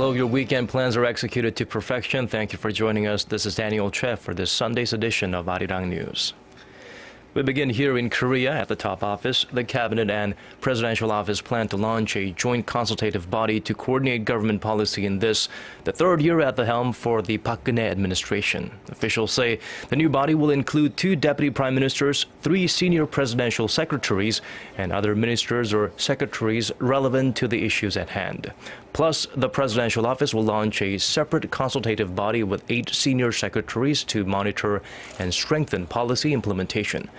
Hello, your weekend plans are executed to perfection. Thank you for joining us. This is Daniel Choy for this Sunday's edition of Arirang News. We begin here in Korea at the top office. The cabinet and presidential office plan to launch a joint consultative body to coordinate government policy in this, the third year at the helm for the Park Geun-hye administration. Officials say the new body will include 2 deputy prime ministers, 3 senior presidential secretaries, and other ministers or secretaries relevant to the issues at hand. Plus, the presidential office will launch a separate consultative body with 8 senior secretaries to monitor and strengthen policy implementation.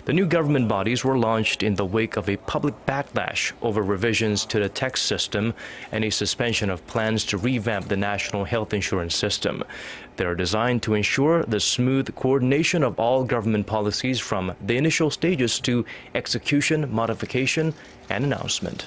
The new government bodies were launched in the wake of a public backlash over revisions to the tax system and a suspension of plans to revamp the national health insurance system. They are designed to ensure the smooth coordination of all government policies from the initial stages to execution, modification, and announcement.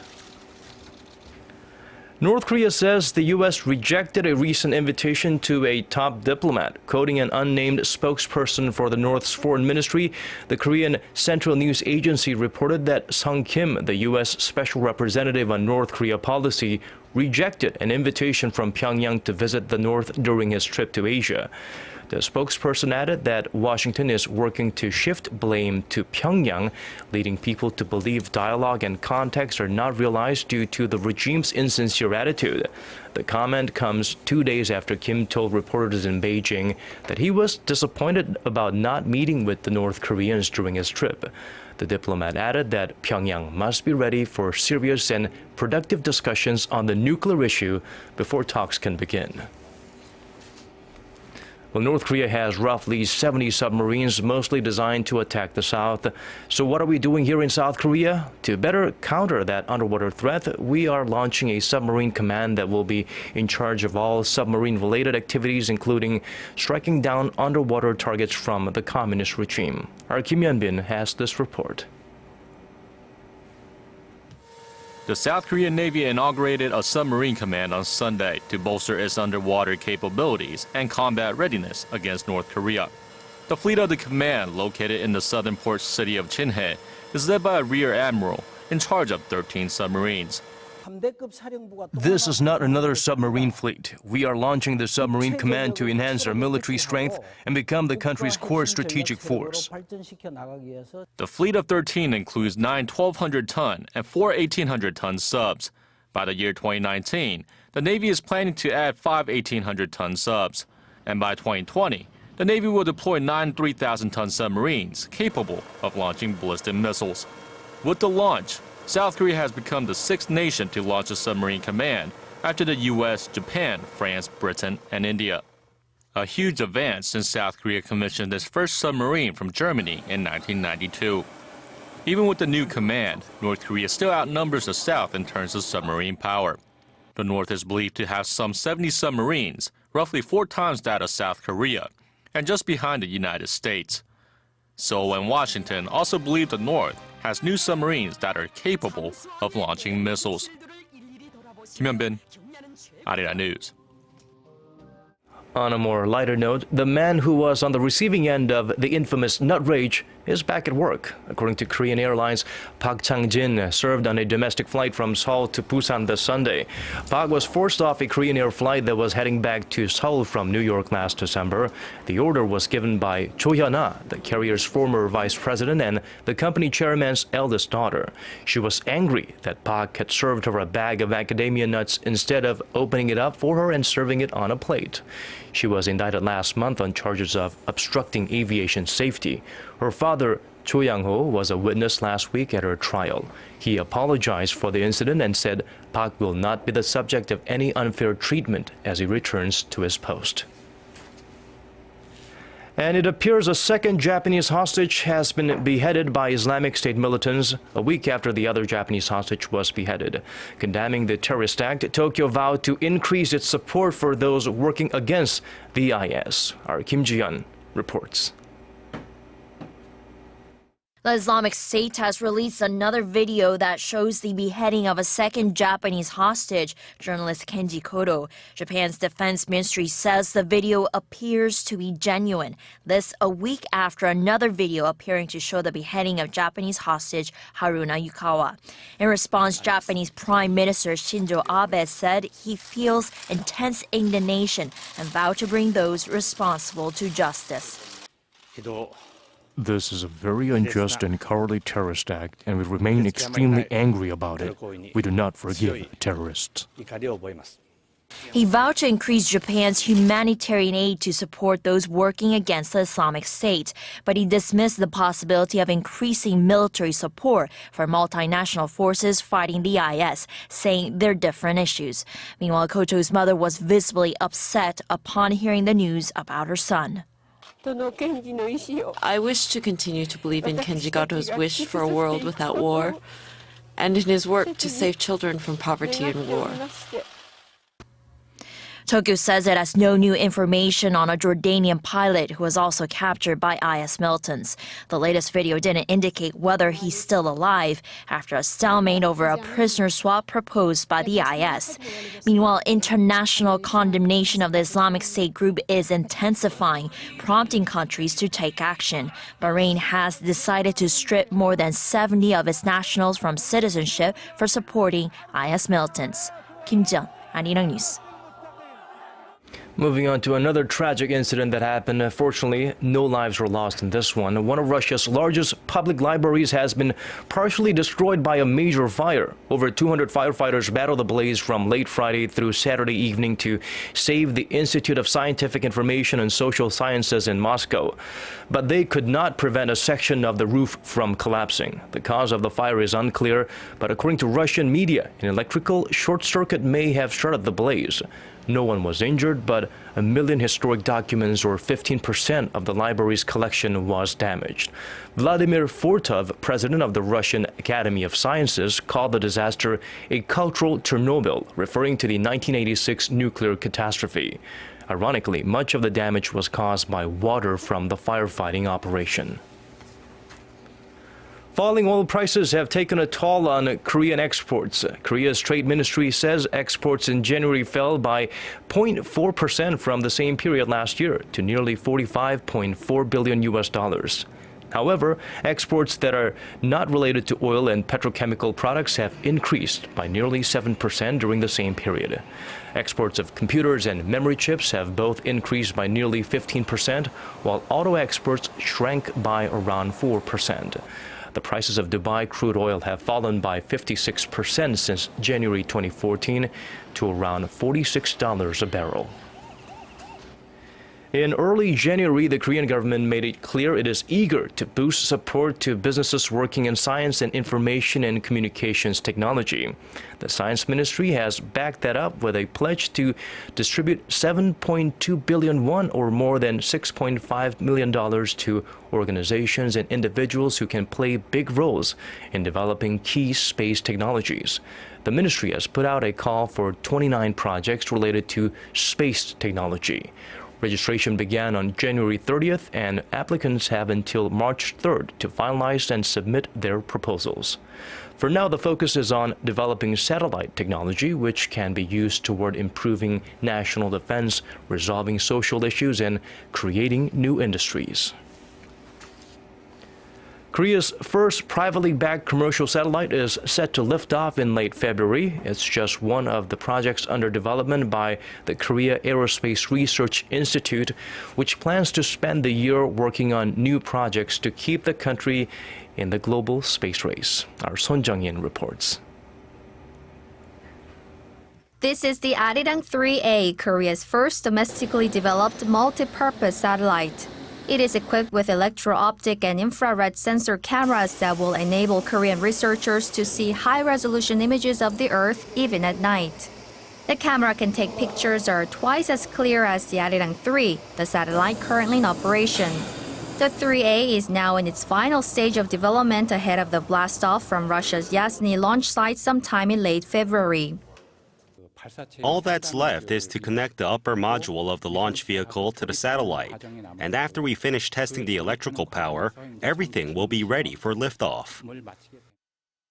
North Korea says the U.S. rejected a recent invitation to a top diplomat. Quoting an unnamed spokesperson for the North's foreign ministry, the Korean Central News Agency reported that Sung Kim, the U.S. special representative on North Korea policy, rejected an invitation from Pyongyang to visit the North during his trip to Asia. The spokesperson added that Washington is working to shift blame to Pyongyang, leading people to believe dialogue and context are not realized due to the regime's insincere attitude. The comment comes 2 days after Kim told reporters in Beijing that he was disappointed about not meeting with the North Koreans during his trip. The diplomat added that Pyongyang must be ready for serious and productive discussions on the nuclear issue before talks can begin. Well, North Korea has roughly 70 submarines, mostly designed to attack the South. So what are we doing here in South Korea? To better counter that underwater threat, we are launching a submarine command that will be in charge of all submarine-related activities, including striking down underwater targets from the communist regime. Our Kim Yeon-bin has this report. The South Korean Navy inaugurated a submarine command on Sunday to bolster its underwater capabilities and combat readiness against North Korea. The fleet of the command, located in the southern port city of Geun-hye, is led by a rear admiral in charge of 13 submarines. This is not another submarine fleet. We are launching the submarine command to enhance our military strength and become the country's core strategic force. The fleet of 13 includes 9 1,200-ton and 4 1,800-ton subs. By the year 2019, the Navy is planning to add 5 1,800-ton subs. And by 2020, the Navy will deploy 9 3,000-ton submarines capable of launching ballistic missiles. With the launch, South Korea has become the 6th nation to launch a submarine command after the U.S., Japan, France, Britain, and India. A huge advance since South Korea commissioned its first submarine from Germany in 1992. Even with the new command, North Korea still outnumbers the South in terms of submarine power. The North is believed to have some 70 submarines, roughly 4 times that of South Korea, and just behind the United States. Seoul and Washington also believe the North has new submarines that are capable of launching missiles. Kim Yeon-bin, Arirang News. On a more lighter note, the man who was on the receiving end of the infamous nut rage is back at work. According to Korean Airlines, Park Chang-jin served on a domestic flight from Seoul to Busan this Sunday. Park was forced off a Korean Air flight that was heading back to Seoul from New York last December. The order was given by Cho Hyun-ah, the carrier's former vice president and the company chairman's eldest daughter. She was angry that Park had served her a bag of macadamia nuts instead of opening it up for her and serving it on a plate. She was indicted last month on charges of obstructing aviation safety. Her father, Cho Yang-ho, was a witness last week at her trial. He apologized for the incident and said Park will not be the subject of any unfair treatment as he returns to his post. And it appears a second Japanese hostage has been beheaded by Islamic State militants a week after the other Japanese hostage was beheaded. Condemning the terrorist act, Tokyo vowed to increase its support for those working against the IS. Our Kim Ji-yeon reports. The Islamic State has released another video that shows the beheading of a second Japanese hostage, journalist Kenji Kodo. Japan's defense ministry says the video appears to be genuine. This a week after another video appearing to show the beheading of Japanese hostage Haruna Yukawa. In response, Japanese Prime Minister Shinzo Abe said he feels intense indignation and vowed to bring those responsible to justice. This is a very unjust and cowardly terrorist act, and we remain extremely angry about it. We do not forgive terrorists. He vowed to increase Japan's humanitarian aid to support those working against the Islamic State, but he dismissed the possibility of increasing military support for multinational forces fighting the IS, saying they're different issues. Meanwhile, Koto's mother was visibly upset upon hearing the news about her son. I wish to continue to believe in Kenji Goto's wish for a world without war, and in his work to save children from poverty and war. Tokyo says it has no new information on a Jordanian pilot who was also captured by IS militants. The latest video didn't indicate whether he's still alive after a stalemate over a prisoner swap proposed by the IS. Meanwhile, international condemnation of the Islamic State group is intensifying, prompting countries to take action. Bahrain has decided to strip more than 70 of its nationals from citizenship for supporting IS militants. Kim Jung, Arirang News. Moving on to another tragic incident that happened. Fortunately, no lives were lost in this one. One of Russia's largest public libraries has been partially destroyed by a major fire. Over 200 firefighters battled the blaze from late Friday through Saturday evening to save the Institute of Scientific Information and Social Sciences in Moscow. But they could not prevent a section of the roof from collapsing. The cause of the fire is unclear, but according to Russian media, an electrical short circuit may have started the blaze. No one was injured, but 1 million historic documents, or 15% of the library's collection, was damaged. Vladimir Fortov, president of the Russian Academy of Sciences, called the disaster a cultural Chernobyl, referring to the 1986 nuclear catastrophe. Ironically, much of the damage was caused by water from the firefighting operation. Falling oil prices have taken a toll on Korean exports. Korea's trade ministry says exports in January fell by 0.4% from the same period last year to nearly $45.4 billion. However, exports that are not related to oil and petrochemical products have increased by nearly 7% during the same period. Exports of computers and memory chips have both increased by nearly 15%, while auto exports shrank by around 4%. The prices of Dubai crude oil have fallen by 56% since January 2014 to around $46 a barrel. In early January, the Korean government made it clear it is eager to boost support to businesses working in science and information and communications technology. The Science Ministry has backed that up with a pledge to distribute 7.2 billion won, or more than $6.5 million, to organizations and individuals who can play big roles in developing key space technologies. The ministry has put out a call for 29 projects related to space technology. Registration began on January 30th, and applicants have until March 3rd to finalize and submit their proposals. For now, the focus is on developing satellite technology, which can be used toward improving national defense, resolving social issues, and creating new industries. Korea's first privately backed commercial satellite is set to lift off in late February. It's just one of the projects under development by the Korea Aerospace Research Institute, which plans to spend the year working on new projects to keep the country in the global space race. Our Son Jung-in reports. This is the Arirang 3A, Korea's first domestically developed multi-purpose satellite. It is equipped with electro-optic and infrared sensor cameras that will enable Korean researchers to see high-resolution images of the Earth even at night. The camera can take pictures that are twice as clear as the Arirang 3, the satellite currently in operation. The 3A is now in its final stage of development ahead of the blast-off from Russia's Yasny launch site sometime in late February. All that's left is to connect the upper module of the launch vehicle to the satellite. And after we finish testing the electrical power, everything will be ready for liftoff.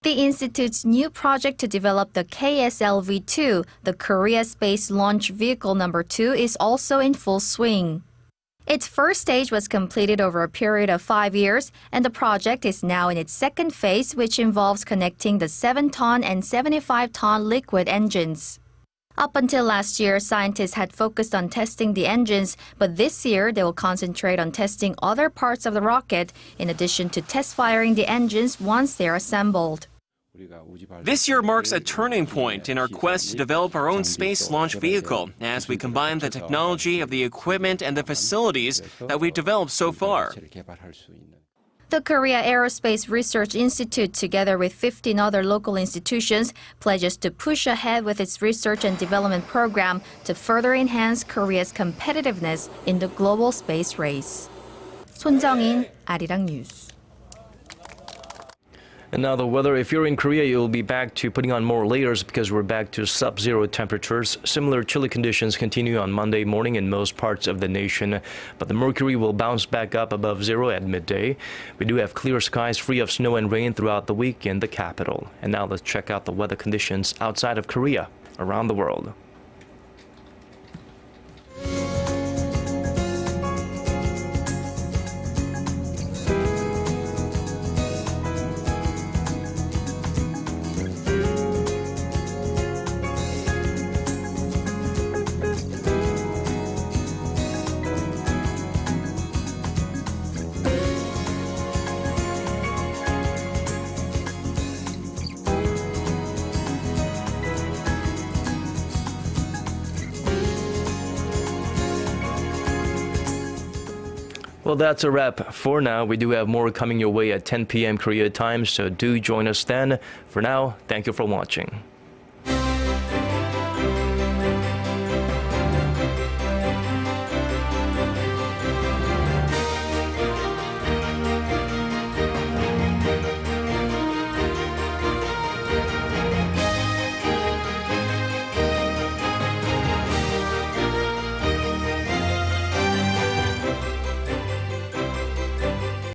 The Institute's new project to develop the KSLV-2, the Korea Space Launch Vehicle No. 2, is also in full swing. Its first stage was completed over a period of 5 years, and the project is now in its second phase, which involves connecting the 7-ton and 75-ton liquid engines. Up until last year, scientists had focused on testing the engines, but this year they will concentrate on testing other parts of the rocket, in addition to test firing the engines once they're assembled. This year marks a turning point in our quest to develop our own space launch vehicle as we combine the technology of the equipment and the facilities that we've developed so far. The Korea Aerospace Research Institute, together with 15 other local institutions, pledges to push ahead with its research and development program to further enhance Korea's competitiveness in the global space race. 손정인, Arirang News. And now the weather. If you're in Korea, you'll be back to putting on more layers because we're back to sub-zero temperatures. Similar chilly conditions continue on Monday morning in most parts of the nation, but the mercury will bounce back up above zero at midday. We do have clear skies free of snow and rain throughout the week in the capital. And now let's check out the weather conditions outside of Korea, around the world. Well, that's a wrap for now. We do have more coming your way at 10 p.m. Korea time, so do join us then. For now, thank you for watching.